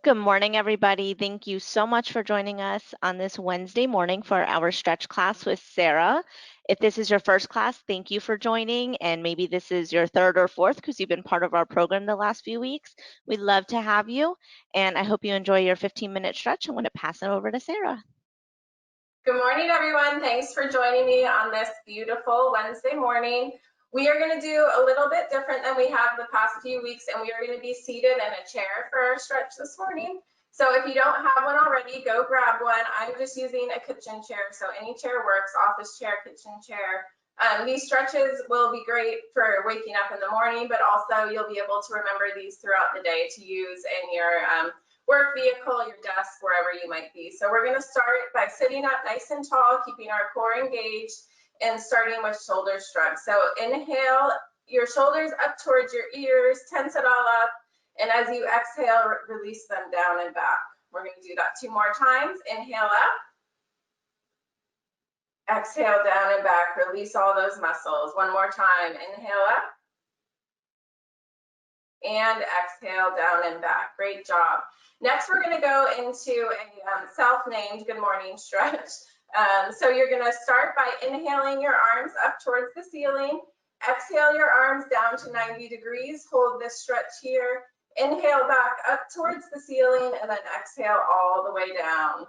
Good morning, everybody. Thank you so much for joining us on this Wednesday morning for our stretch class with Sarah. If this is your first class, thank you for joining, and maybe this is your third or fourth because you've been part of our program the last few weeks. We'd love to have you, and I hope you enjoy your 15-minute stretch. I'm going to pass it over to Sarah. Good morning, everyone. Thanks for joining me on this beautiful Wednesday morning. We are going to do a little bit different than we have the past few weeks, and we are going to be seated in a chair for our stretch this morning. So if you don't have one already, go grab one. I'm just using a kitchen chair, so any chair works, office chair, kitchen chair. These stretches will be great for waking up in the morning, but also you'll be able to remember these throughout the day to use in your work vehicle, your desk, wherever you might be. So we're going to start by sitting up nice and tall, keeping our core engaged, and starting with shoulder shrugs. So inhale your shoulders up towards your ears, tense it all up, and as you exhale, release them down and back. We're going to do that 2 more times. Inhale up, exhale down and back, release all those muscles. 1 more time. Inhale up, and exhale down and back. Great job. Next, we're going to go into a self-named good morning stretch. So you're going to start by inhaling your arms up towards the ceiling. Exhale your arms down to 90 degrees. Hold this stretch here. Inhale back up towards the ceiling, and then exhale all the way down.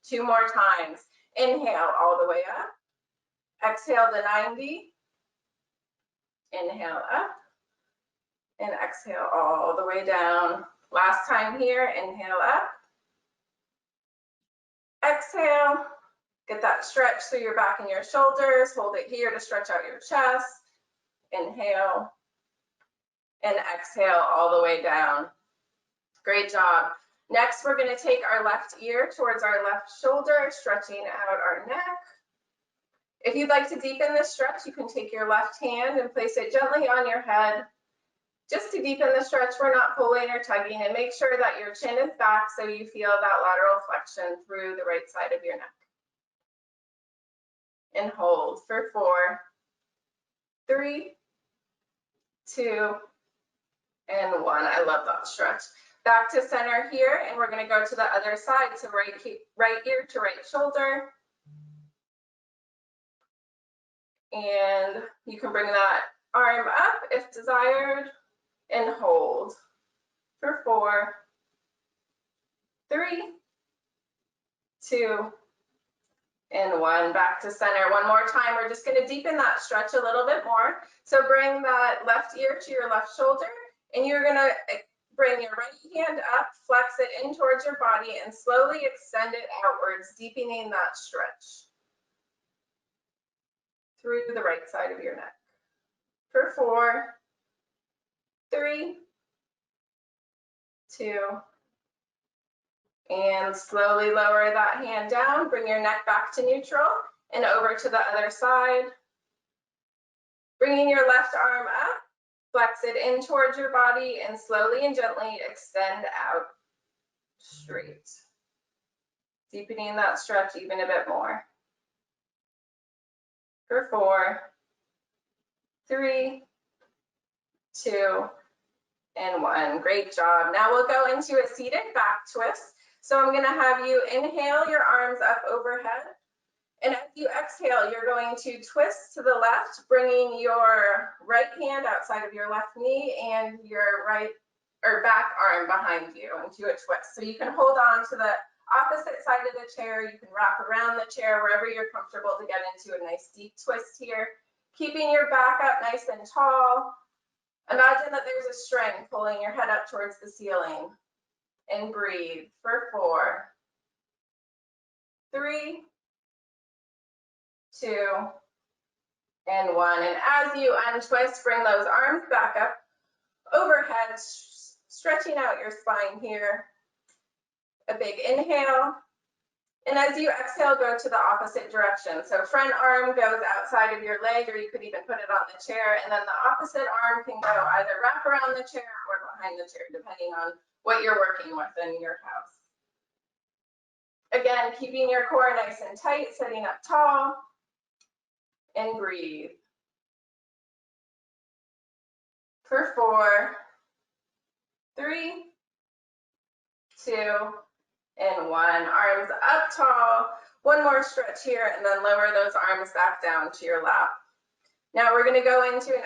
2 more times. Inhale all the way up. Exhale to 90. Inhale up. And exhale all the way down. Last time here, inhale up. Exhale, get that stretch through your back and your shoulders. Hold it here to stretch out your chest. Inhale, and exhale all the way down. Great job. Next, we're going to take our left ear towards our left shoulder, stretching out our neck. If you'd like to deepen this stretch, you can take your left hand and place it gently on your head. Just to deepen the stretch, we're not pulling or tugging, and make sure that your chin is back so you feel that lateral flexion through the right side of your neck. And hold for 4, 3, 2, and 1. I love that stretch. Back to center here, and we're going to go to the other side. So right ear to right shoulder. And you can bring that arm up if desired. And hold for 4, 3, 2, and 1. Back to center. 1 more time. We're just going to deepen that stretch a little bit more. So bring that left ear to your left shoulder, and you're going to bring your right hand up, flex it in towards your body, and slowly extend it outwards, deepening that stretch through the right side of your neck. For 4, 3, 2, and slowly lower that hand down. Bring your neck back to neutral and over to the other side. Bringing your left arm up, flex it in towards your body, and slowly and gently extend out straight. Deepening that stretch even a bit more. For 4, 3, 2, and 1. Great job. Now we'll go into a seated back twist. So I'm going to have you inhale your arms up overhead. And as you exhale, you're going to twist to the left, bringing your right hand outside of your left knee and your right or back arm behind you into a twist. So you can hold on to the opposite side of the chair. You can wrap around the chair wherever you're comfortable to get into a nice deep twist here. Keeping your back up nice and tall. Imagine that there's a string pulling your head up towards the ceiling. And breathe for 4, 3, 2, and 1. And as you untwist, bring those arms back up overhead, stretching out your spine here. A big inhale. And as you exhale, go to the opposite direction. So front arm goes outside of your leg, or you could even put it on the chair. And then the opposite arm can go either wrap around the chair or behind the chair, depending on what you're working with in your house. Again, keeping your core nice and tight, sitting up tall, and breathe. For 4, 3, 2, and 1. Arms up tall. One more stretch here, and then lower those arms back down to your lap. Now we're going to go into an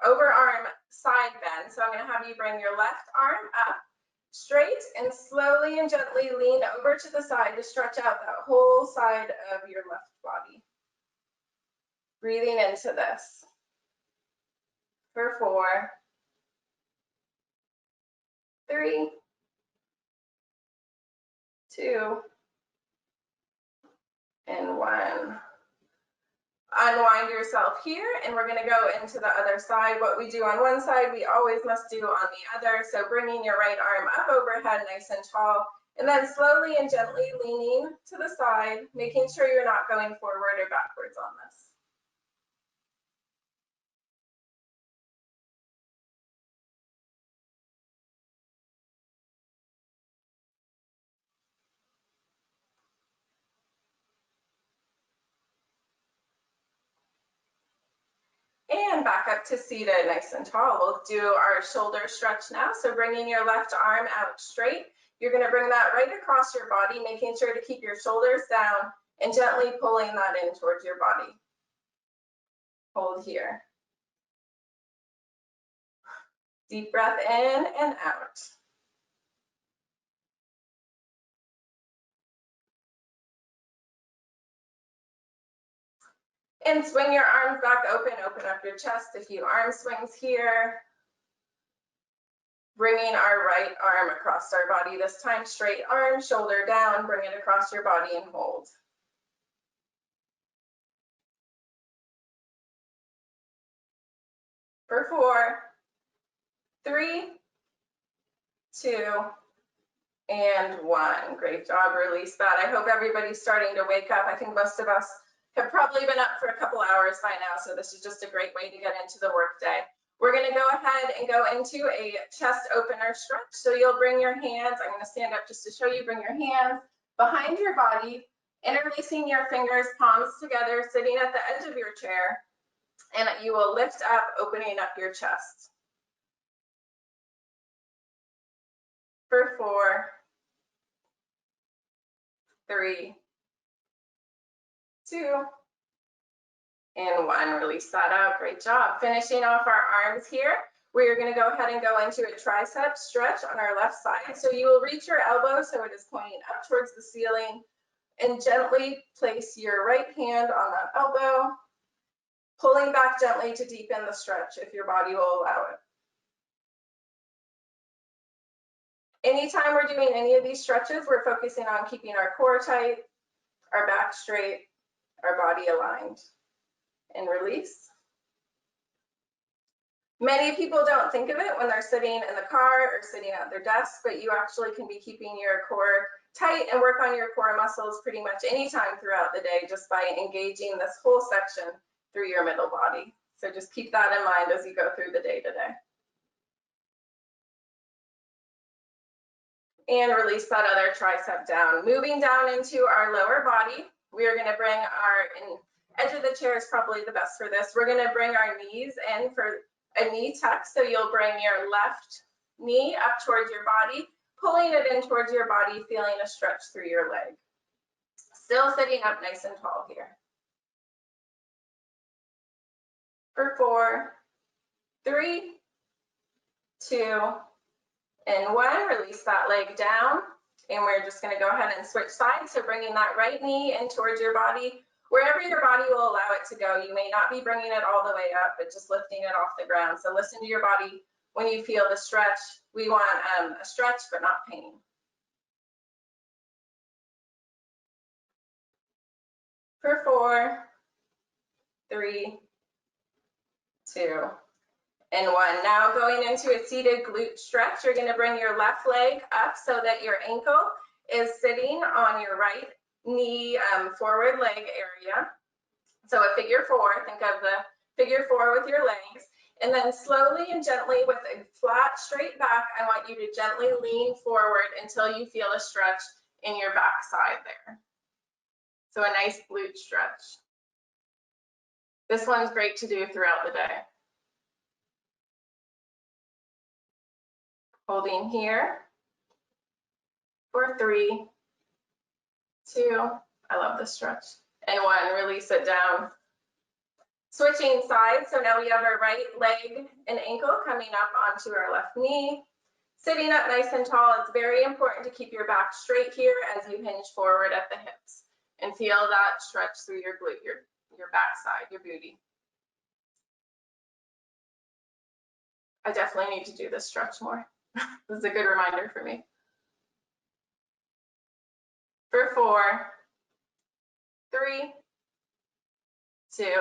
overarm side bend. So I'm going to have you bring your left arm up straight and slowly and gently lean over to the side to stretch out that whole side of your left body. Breathing into this. For 4, 3, 2, and 1. Unwind yourself here, and we're going to go into the other side. What we do on one side, we always must do on the other. So bringing your right arm up overhead nice and tall, and then slowly and gently leaning to the side, making sure you're not going forward or backwards on this. And back up to seated, nice and tall. We'll do our shoulder stretch now. So bringing your left arm out straight. You're going to bring that right across your body, making sure to keep your shoulders down and gently pulling that in towards your body. Hold here. Deep breath in and out. And swing your arms back open up your chest. A few arm swings here. Bringing our right arm across our body, this time straight arm, shoulder down, bring it across your body and hold. For 4, 3, 2, and 1. Great job, release that. I hope everybody's starting to wake up. I think most of us have probably been up for a couple hours by now, so this is just a great way to get into the workday. We're going to go ahead and go into a chest opener stretch. So you'll bring your hands, I'm going to stand up just to show you, bring your hands behind your body, interlacing your fingers, palms together, sitting at the edge of your chair, and you will lift up, opening up your chest. For 4, 3, 2, and 1. Release that out. Great job. Finishing off our arms here. We're going to go ahead and go into a tricep stretch on our left side. So you will reach your elbow so it is pointing up towards the ceiling, and gently place your right hand on that elbow, pulling back gently to deepen the stretch if your body will allow it. Anytime we're doing any of these stretches, we're focusing on keeping our core tight, our back straight, our body aligned. And release. Many people don't think of it when they're sitting in the car or sitting at their desk, but you actually can be keeping your core tight and work on your core muscles pretty much anytime throughout the day just by engaging this whole section through your middle body. So just keep that in mind as you go through the day today. And release that other tricep down. Moving down into our lower body, we are going to bring our edge of the chair is probably the best for this. We're going to bring our knees in for a knee tuck. So you'll bring your left knee up towards your body, pulling it in towards your body, feeling a stretch through your leg. Still sitting up nice and tall here. For 4, 3, 2, and 1. Release that leg down. And we're just going to go ahead and switch sides. So bringing that right knee in towards your body, wherever your body will allow it to go. You may not be bringing it all the way up, but just lifting it off the ground. So listen to your body when you feel the stretch. We want a stretch, but not pain. For 4, 3, 2, and 1. Now going into a seated glute stretch, you're going to bring your left leg up so that your ankle is sitting on your right knee, forward leg area. So a figure 4, think of the figure 4 with your legs. And then slowly and gently with a flat straight back, I want you to gently lean forward until you feel a stretch in your back side there. So a nice glute stretch. This one's great to do throughout the day. Holding here. for 3, 2, I love this stretch, and 1, release it down. Switching sides, so now we have our right leg and ankle coming up onto our left knee. Sitting up nice and tall, it's very important to keep your back straight here as you hinge forward at the hips and feel that stretch through your glute, your backside, your booty. I definitely need to do this stretch more. This is a good reminder for me. For 4, 3, 2,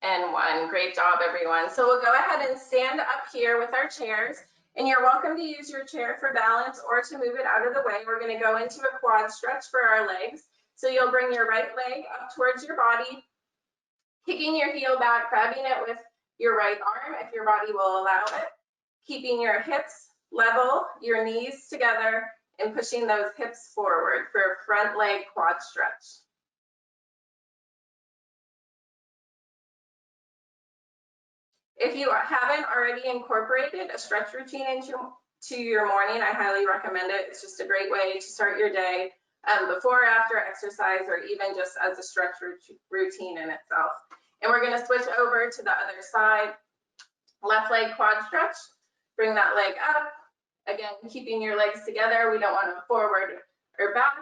and 1. Great job, everyone. So we'll go ahead and stand up here with our chairs, and you're welcome to use your chair for balance or to move it out of the way. We're going to go into a quad stretch for our legs. So you'll bring your right leg up towards your body, kicking your heel back, grabbing it with your right arm if your body will allow it, keeping your hips level, your knees together, and pushing those hips forward for a front leg quad stretch. If you haven't already incorporated a stretch routine into your morning, I highly recommend it. It's just a great way to start your day before or after exercise, or even just as a stretch routine in itself. And we're going to switch over to the other side. Left leg quad stretch. Bring that leg up. Again, keeping your legs together. We don't want to forward or back.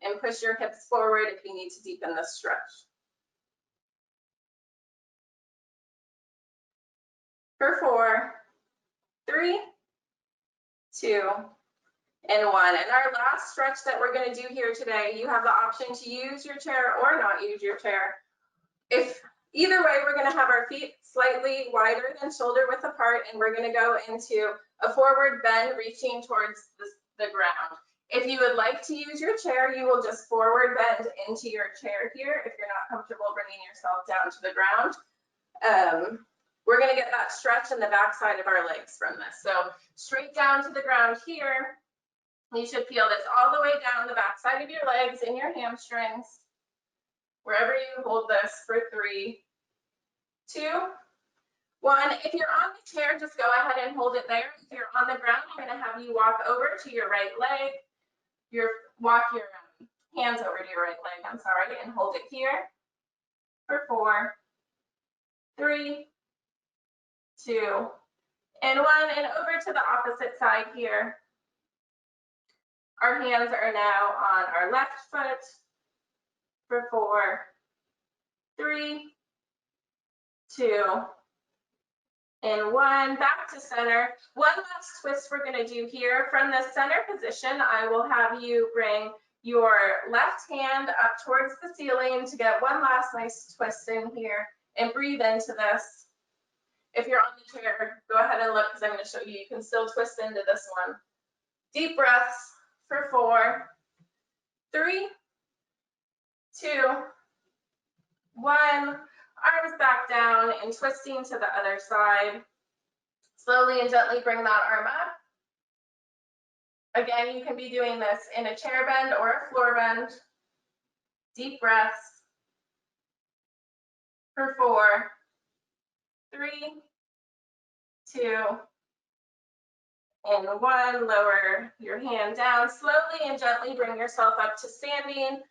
And push your hips forward if you need to deepen the stretch. For 4, 3, 2, and 1. And our last stretch that we're going to do here today, you have the option to use your chair or not use your chair. If either way, we're going to have our feet slightly wider than shoulder width apart, and we're going to go into a forward bend, reaching towards the ground. If you would like to use your chair, you will just forward bend into your chair here if you're not comfortable bringing yourself down to the ground. We're going to get that stretch in the backside of our legs from this. So straight down to the ground here. You should feel this all the way down the backside of your legs and your hamstrings. Wherever you hold this for 3, 2, 1. If you're on the chair, just go ahead and hold it there. If you're on the ground, I'm going to have you walk over to your right leg. Walk your hands over to your right leg, I'm sorry, and hold it here for 4, 3, 2, and 1. And over to the opposite side here. Our hands are now on our left foot for 4, 3, 2, and 1. Back to center. One last twist we're going to do here. From the center position, I will have you bring your left hand up towards the ceiling to get one last nice twist in here, and breathe into this. If you're on the chair, go ahead and look, because I'm going to show you. You can still twist into this one. Deep breaths for 4, 3, 2, 1. Arms back down and twisting to the other side. Slowly and gently bring that arm up. Again, you can be doing this in a chair bend or a floor bend. Deep breaths for 4, 3, 2, and 1. Lower your hand down. Slowly and gently bring yourself up to standing.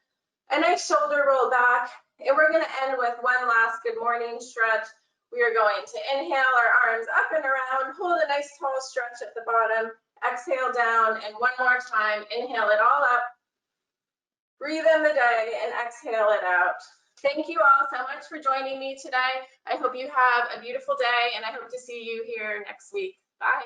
A nice shoulder roll back. And we're going to end with one last good morning stretch. We are going to inhale our arms up and around. Hold a nice tall stretch at the bottom. Exhale down. And one more time. Inhale it all up. Breathe in the day and exhale it out. Thank you all so much for joining me today. I hope you have a beautiful day, and I hope to see you here next week. Bye.